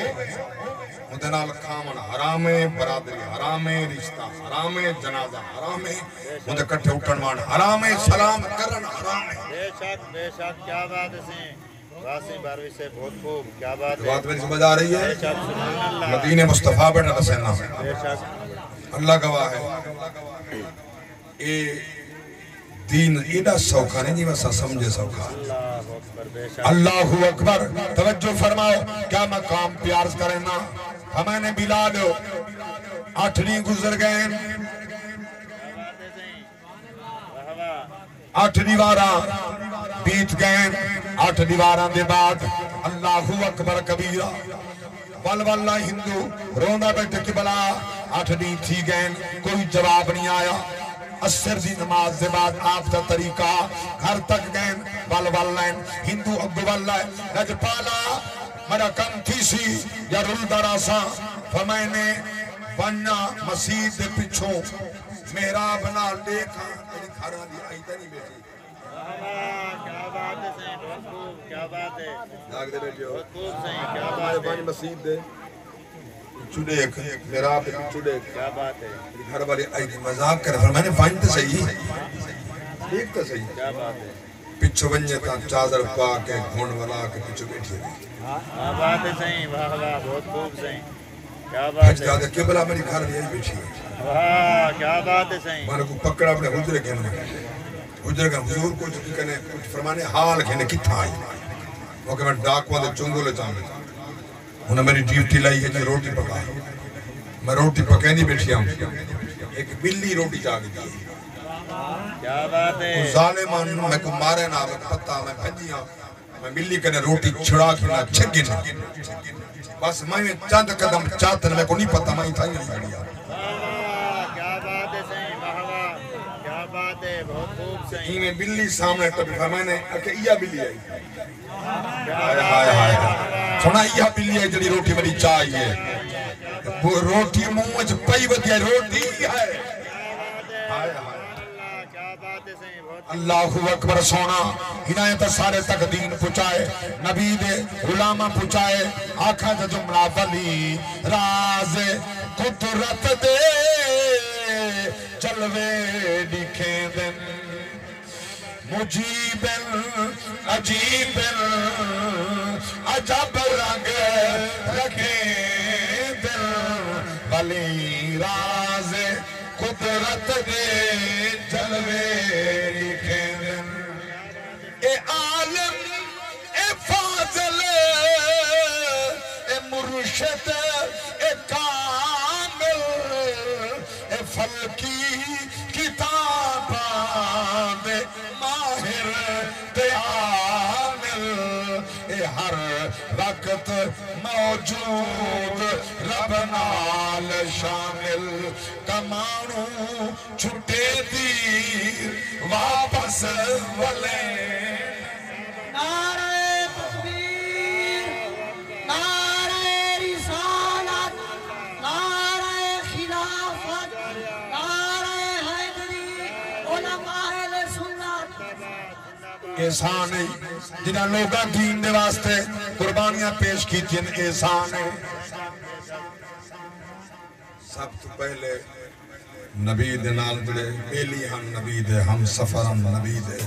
مدنال کامن حرام ہے برادری حرام ہے رشتہ حرام ہے جنازہ حرام ہے مدن کٹھے اٹھنوان حرام ہے سلام کرن حرام ہے بے شک کیا بات ہے سیں واسی باروی سے بہت خوب کیا بات ہے بات میری سمجھ آ رہی ہے مدینہ مصطفیٰ بیٹھا رسینہ اللہ گواہ ہے اے دین ایڈا سوکھا نہیں جی ویسا سمجھے سوکھا اللہ اکبر توجہ فرماؤ کیا مقام پیارز کریں نا ہمیں نے بلال 8 نہیں گزر گئے 8 دیواراں بیت گئے 8 دیواراں دے بعد اللہ اکبر کبیرہ واللہ ہندو روندہ بیٹھے کی بلا 8 نہیں تھی گئے کوئی جواب نہیں آیا اثر دی نماز دے بعد آپ دا طریقہ گھر تک گئے واللہ ہندو اگو واللہ رج پالا میرا کم تھی سی یا رول دراسا فمیں نے بننا مسیح دے پچھوں میرا بنا دیکھا تیری گھران دی آئی تنی بیٹی کیا بات ہے سہیں بہت خوب کیا بات ہے داغ دے بیٹھو بہت خوب سہیں کیا بات ہے مسیح دے چوڑیک میرا پہ چوڑیک کیا بات ہے گھر والے آئی دی مذاق کر رہا میں نے فائن تے صحیح ایک تے صحیح کیا بات ہے پچھو بنجے تا چادر پا کے گھون والا کے پچھو بیٹھی ہے کیا بات ہے سہیں واہ واہ بہت خوب سہیں کیا بات ہے بھجتا دے قبلہ میری گھر بھی آئی بیٹھی ہے واہ کیا بات ہے سہیں میں نے کو پکڑا اپنے حجرے کے میں حجرے کا حضور کچھ فرمانے حال کہنے کتھا آئی وہ کہ میں ڈاکوان دے چنگو لے جانے انہیں میری ڈیوٹی لائی ہے کہ روٹی پکا میں روٹی پکینی بیٹھی ہوں ایک بلی روٹی جاگی دی کیا بات ہے ظالمان میں کو مارے نہ پتہ میں بھجیاں میں بلی کنے روٹی چھڑا کی نہ چھگی نہ بس میں چند قدم چاہتا میں کو نہیں پتہ میں تھا ہی نہیں گیا کیا بات ہے سہیں واہ واہ کیا بات ہے بہت خوب سہیں ہی میں بلی سامنے ٹپی میں نے کہ یہ بلی آئی ہائے ہائے ہائے سنا یہ بلی ہے جڑی روٹی میری چاہیے وہ روٹی منہ پئی ودی ہے روٹی ہے اللہ اکبر سونا ہدایت سارے تک دین پہنچائے نبی دے غلامہ پہنچائے آنکھاں دا جملہ ولی راز قدرت دے جلوے دکھیں دن مجیب عجیب عجب رنگ رکھیں دل ولی راز قدرت دے جلوے لکھیں دل اے عالم اے فاضل اے مرشد اے کامل اے فلکی کتاباں دے ماہر دے عامل اے ہر وقت موجود رب نال شامل کمانو چھٹے دیر واپس ولے نعرہ تکبیر نعرہ رسالت نعرہ خلافت نعرہ حیدری علماء سنت احسان ہے جنہاں لوگاں دین دے واسطے قربانیاں پیش کی تھیں احسان ہے سب تو پہلے نبی دے نال جڑے بیلی ہم نبی دے ہم سفر ہم نبی دے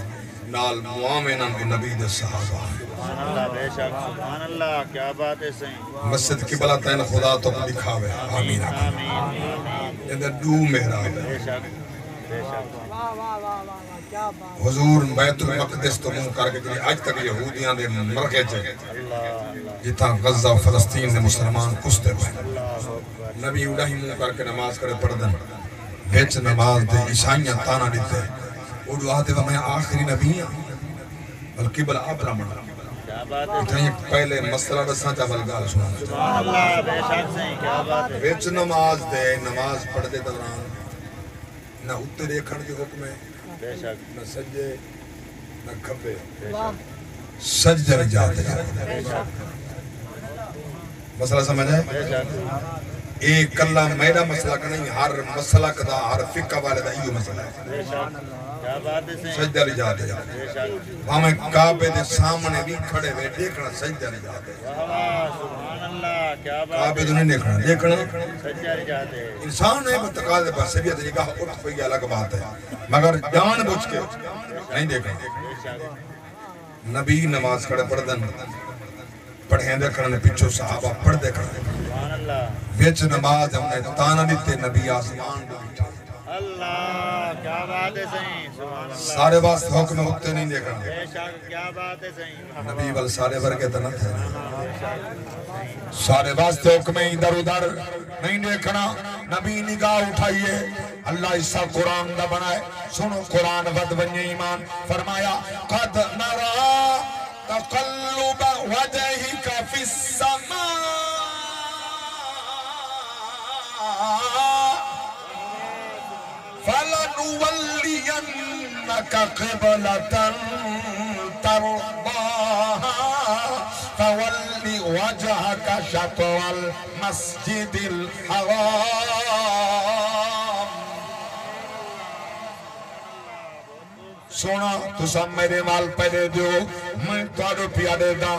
نال معامن ہم نبی دے صحابہ سبحان اللہ بے شک سبحان اللہ کیا بات ہے سہیں مسجد کی بلا تین خدا تو دکھاوے آمین آمین اندر دو محراب ہے بے شک بے شک حضور بیت المقدس تو منہ کر کے جنہیں آج تک یہودیاں دے مرکے چے جتاں غزہ و فلسطین دے مسلمان کستے پہ نبی اڑاہی منہ کر کے نماز کرے پڑھدن بیچ نماز دے عیسائیاں تانا دیتے اڑو آتے وہ میں آخری نبی ہوں بلکہ بلا آپ رمنا کیا بات ہے اتنی پہلے مسئلہ رساں چاول گال سنا سبحان اللہ بے شک صحیح کیا بات ہے وچ نماز دے نماز پڑھ دے دوران نہ اتنے دیکھن کے حکم ہے بے شک نہ سجے نہ کھبے بے شک سجدے میں جاتے بے شک مسئلہ سمجھ ہے بے شک ایک کلا میرا مسئلہ کا نہیں ہر مسئلہ کا ہر فقہ والے دا یہ مسئلہ ہے بے شک کیا بات ہے صحیح سجدے لے جاتے بے شک ہمیں کعبے دے سامنے بھی کھڑے ہوئے دیکھنا سجدے لے جاتے واہ سبحان اللہ کیا بات کعبے تو نہیں دیکھنا دیکھنا سجدے جاتے انسان ہے تقاضے پر سبیت نگاہ اٹھ پئی الگ بات ہے مگر جان بوجھ کے نہیں دیکھنا بے شک نبی نماز کھڑے پڑھدن پڑھیں دیکھنا نے پیچھو صحابہ پڑھ دیکھنا سبحان اللہ ویچ نماز ہم نے تانا دیتے نبی آسمان دے بیٹھے اللہ کیا بات ہے صحیح سبحان اللہ سارے واسطے حکم ہوتے نہیں دیکھنا بے شک کیا بات ہے صحیح نبی بل سارے ورگے تو نہ تھے سارے واسطے حکم ادھر ادھر نہیں دیکھنا نبی نگاہ اٹھائیے اللہ عیسیٰ قرآن دا بنائے سنو قرآن ود بنی ایمان فرمایا قد نرا تقلب وجہک فی السماء فَلَنُوَلِّيَنَّكَ قِبْلَةً تَرْضَاهَا فَوَلِّ وَجْهَكَ شَطْرَ الْمَسْجِدِ الْحَرَامِ سونا تو سب میرے مال پہلے دیو میں توڑو پیارے دا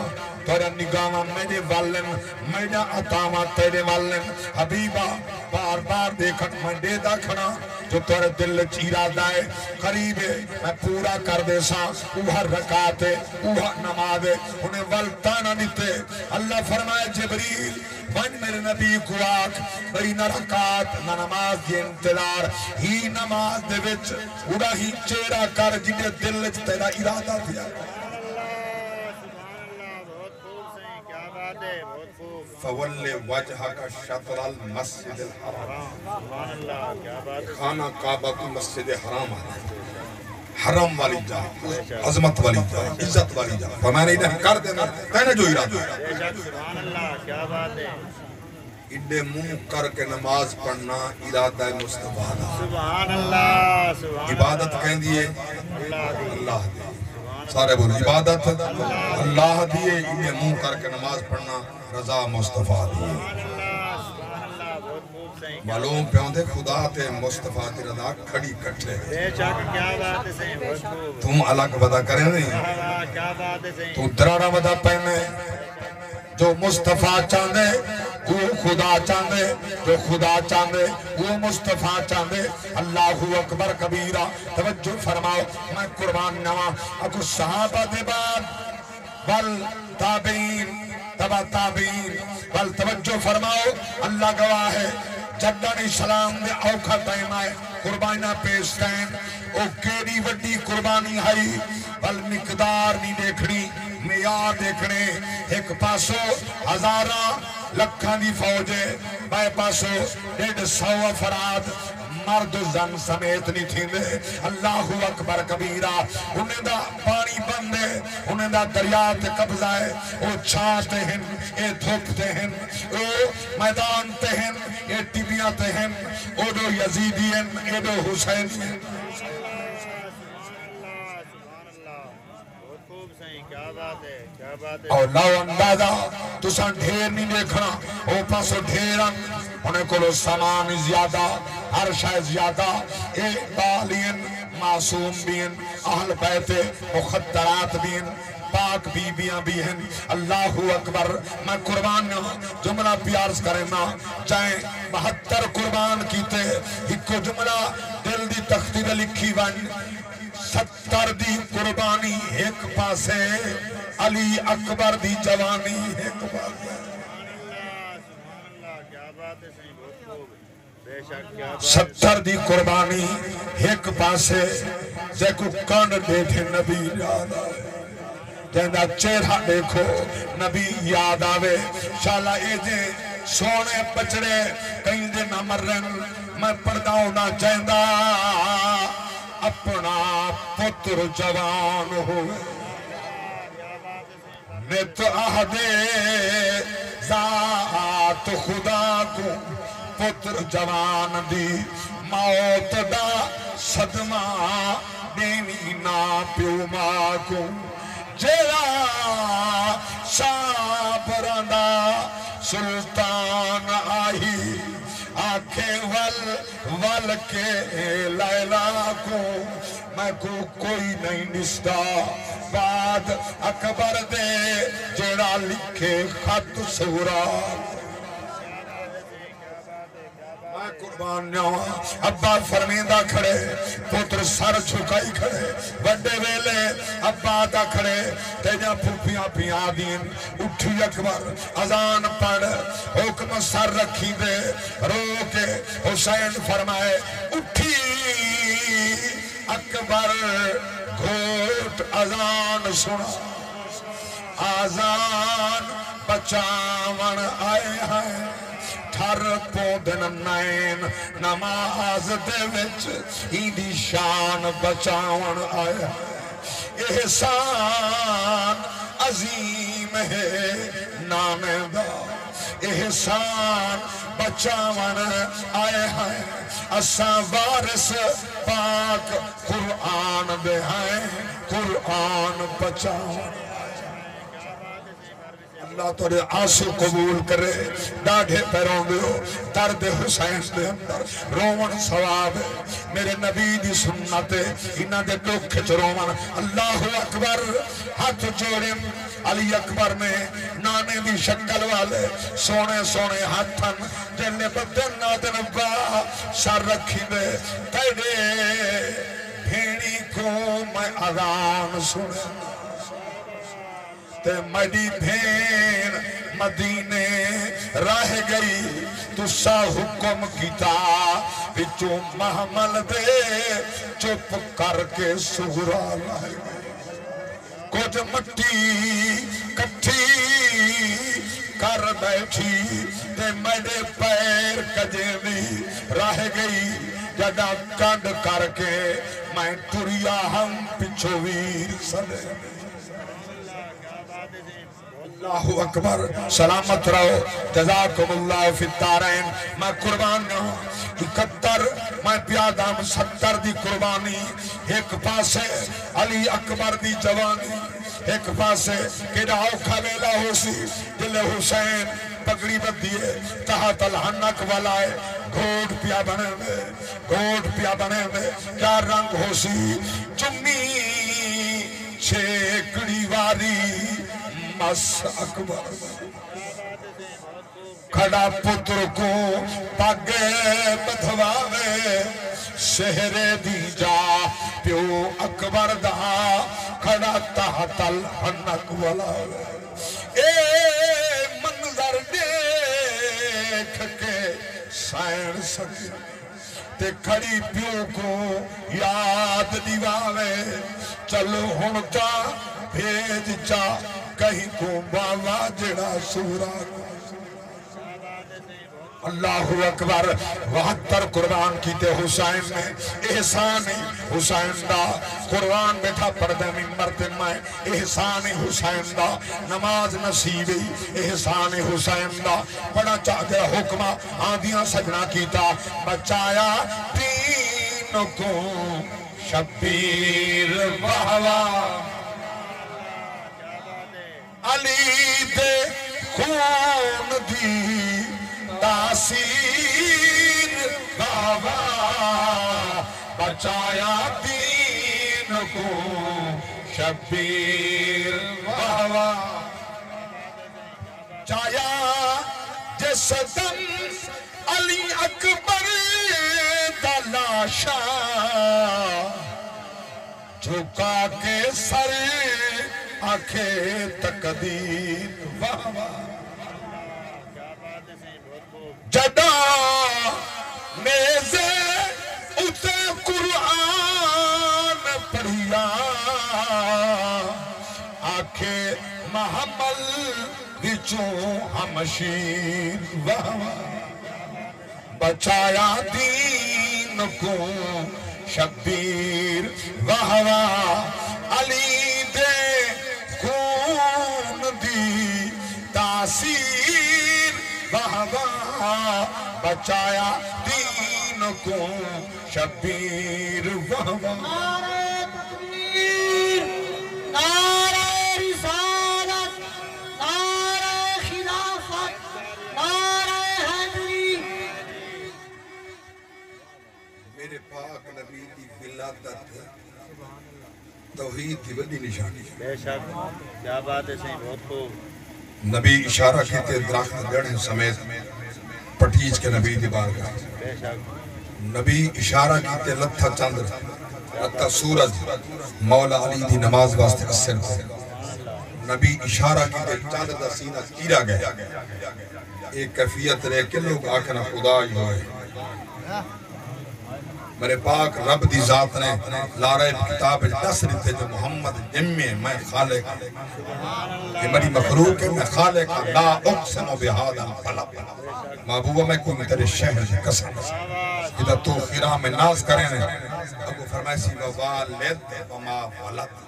تورا نگاہ میرے والن میرا عطاوہ تیرے والن حبیبہ بار بار دیکھت میں دے دا کھنا جو تورا دل چیرا دائے قریب ہے میں پورا کر دے سا اوہر رکعت ہے اوہر نماز ہے انہیں والتانا نیتے اللہ فرمائے جبریل من میرے نبی کو آکھ بری نہ رکعت نہ نماز دی انتظار ہی نماز دے وچ اڑا ہی چیرا کر جنہیں دل تیرا ارادہ دیا فَوَلِّ وَجْهَكَ شَطْرَ الْمَسْجِدِ الْحَرَامِ خانہ کعبہ کی مسجد حرام آتا ہے حرم والی جا عظمت والی جا عزت والی جا فرمایا انہیں کر دینا کہنے جو ارادہ سبحان اللہ کیا بات ہے اڈے منہ کر کے نماز پڑھنا ارادہ مصطفیٰ دا سبحان اللہ سبحان عبادت کہیں دیئے اللہ دیئے سارے بولے عبادت اللہ دیئے انہیں منہ کر کے نماز پڑھنا رضا مصطفیٰ دیئے معلوم پیوں دے خدا تے مصطفیٰ تی رضا کھڑی کٹھے بے شک کیا بات ہے صحیح بہت خوب تم الگ ودا کریں نہیں کیا بات ہے صحیح تو درارہ ودا پہنے جو مصطفیٰ چاندے وہ خدا چاندے جو خدا چاندے وہ مصطفیٰ چاندے اللہ اکبر کبیرہ توجہ فرماؤ میں قربان نواں اکو صحابہ دے بعد بل تابعین تبا تابعین بل توجہ فرماؤ اللہ گواہ ہے جدن اسلام دے اوکھا ٹائم آئے قربانہ پیش کریں او کیڑی وڈی قربانی ہائی بل مقدار نہیں دیکھنی معیار دیکھنے ایک پاسو ہزارہ لکھاں دی فوجے بائے پاسو 150 افراد مرد زن سمیت نہیں تھی دے اللہ اکبر کبیرہ انہیں دا پانی بندے انہیں دا دریات قبضہ ہے او چھاتے ہیں اے دھوپتے ہیں او میدان تے ہیں اے ٹبیاں تے ہیں او دو یزیدی ہیں اے دو حسین ہیں اور لو اندازہ تو سن ڈھیر نہیں دیکھنا او پاسو ڈھیرن انہیں کلو سامان زیادہ ہر شاید زیادہ اے بالین معصوم بین اہل بیت مخدرات بین پاک بیبیاں بھی ہیں اللہ اکبر میں قربان جملہ پیارس کرنا چاہے 72 قربان کیتے ایک جملہ دل دی تختی دے لکھی بن 70 دی قربانی ایک پاسے علی اکبر دی جوانی ایک پاسے 70 دی قربانی ایک پاسے جے کو کانڈ دیکھے نبی یاد آوے جہاں چہرہ دیکھو نبی یاد آوے شالا اے جے سونے پچڑے کہیں دے نہ مرن میں پردہ ہونا چاہندہ اپنا پتر جوان ہوئے نت آہدے ذات خدا کو پتر جوان دی موت دا صدمہ دینی نا پیو ماں کو جیڑا شابراندا سلطان آئی آنکھیں ول کے لیلا کو میں کو کوئی نہیں نستا بعد اکبر دے جیڑا لکھے خط سورا میں قربان جاواں ابا فرمیندہ کھڑے پتر سر جھکائی کھڑے وڈے ویلے ابا دا کھڑے تیجا پھوپیاں پیاں دین اٹھی اکبر اذان پڑھ حکم سر رکھی دے رو کے حسین فرمائے اٹھی اکبر گھوٹ اذان سنا آزان بچاون آئے ہیں تھر پودن نین نماز دے وچ ایدی شان بچاون آیا احسان عظیم ہے نانے دا احسان بچاون آئے ہیں اساں وارث پاک قرآن دے ہیں قرآن بچاون اللہ توڑے آنسو قبول کرے ڈاڑھے پیروں دیو درد حسین دے اندر رومن ثواب ہے میرے نبی دی سنت انہاں دے دکھ چ رومن اللہ اکبر ہاتھ جوڑن علی اکبر نے نانے دی شکل والے سونے سونے ہاتھن جلے بدن نادن با سر رکھی دے تیڑے بھیڑی کو میں اذان سنے تے مڈی بھین مدینے رہ گئی تسا حکم کیتا وچوں محمل دے چپ کر کے سغرا لائے گئی کچھ مٹی کٹھی کر بیٹھی تے میرے پیر کجے بھی رہ گئی جڑا کنڈ کر کے میں ٹریا ہم پچھو ویر سلے اللہ اکبر سلامت رہو جزاکم اللہ فی الدارین میں قربان ہوں 71 میں پیادام 70 دی قربانی ایک پاسے علی اکبر دی جوانی ایک پاسے کیڑا اوکھا ویلا ہو سی دل حسین پگڑی بدیے تحت الحنک والائے گھوڑ پیا بنے میں کیا رنگ ہو سی چمی چھیکڑی واری مس اکبر کھڑا پتر کو پاگے بدھواوے شہرے دی جا پیو اکبر دا کھڑا تحت الحنک ولاوے اے منظر دیکھ کے سائن سکے تے کھڑی پیو کو یاد دیواوے چلو ہنتا بھیج چا کہیں کو باوا جڑا سورا اللہ اکبر 72 قربان کیتے حسین نے احسان حسین دا قرآن بیٹھا پردے ممبر تے میں احسان حسین دا نماز نصیبی احسان حسین دا بڑا چاہ دیا حکمہ آدیاں سجنا کیتا بچایا دین کو شبیر بہوا علی دے خون دی تاثیر بابا بچایا دین کو شبیر بابا چایا جس دم علی اکبر دا لاشا جھکا کے سر آنکھیں تقدیر واہ واہ جدا میزے اتے قرآن پڑھیا آنکھیں محمل بچوں ہمشیر واہ بچایا دین کو شبیر واہ علی دے خون دی تاثیر وہاں بچایا دین کو شبیر وہاں نعرہ تکبیر نعرہ رسالت نعرہ خلافت نعرہ حیدری میرے پاک نبی کی ولادت توحید کی بڑی نشانی ہے بے شک کیا بات ہے صحیح بہت خوب نبی اشارہ کیتے درخت جڑیں سمیت پٹیج کے نبی دی بارگاہ بے شک نبی اشارہ کیتے لتھا چندر لتھا سورج مولا علی دی نماز واسطے اثر کو نبی اشارہ کیتے چاند دا سینہ کیرا گیا ایک کیفیت رہے کہ لوگ آکھنا خدا ہی ہوئے میرے پاک رب دی ذات نے لارے کتاب دس رہتے جو محمد جمع میں خالق یہ میری مخلوق ہے میں خالق لا اقسم بہذا البلد محبوبہ میں کوئی تیرے شہر کی قسم اذا تو خیرہ میں ناز کریں ابو فرمائسی ووالد وما ولد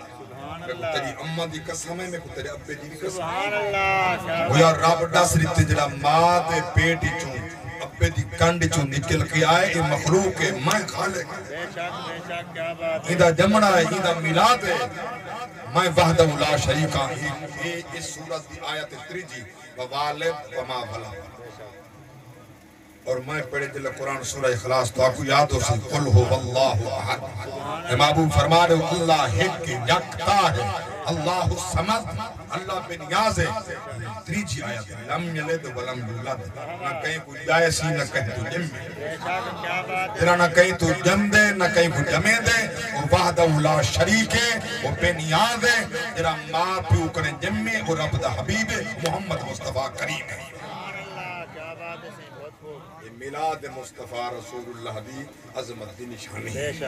میں کو تیری امہ دی قسم ہے میں کو تیرے ابے دی قسم سبحان اللہ وہ یا رب دس رہتے جلا ماں دے پیٹی چون ابے دی کنڈ چون نکل کے آئے یہ مخلوق ہے میں خالق بے شک کیا بات ہے ایدہ جمنا ہے ایدہ میلاد ہے میں وحدہ لا شریکہ یہ اس سورت دی آیت تریجی ووالد وما ولد اور میں پڑھے دل قرآن سورہ اخلاص تو آپ کو یاد ہو سی قل ہو واللہ احد محبوب فرما رہے ہو اللہ ایک یکتا ہے اللہ الصمد اللہ بے نیاز ہے تریجی آیت لم یلد ولم یولد نہ کہیں کو جائسی نہ کہیں تو جم بے شک کیا بات ہے تیرا نہ کہیں تو جم دے نہ کہیں کو جمے دے اور وحدہ لا شریک ہے وہ بے نیاز ہے تیرا ماں پیو کریں جمے اور رب دا حبیب محمد مصطفیٰ کریم ہے سبحان اللہ کیا بات ہے صحیح بہت خوب یہ میلاد مصطفیٰ رسول اللہ دی عظمت دی نشانی ہے بے شک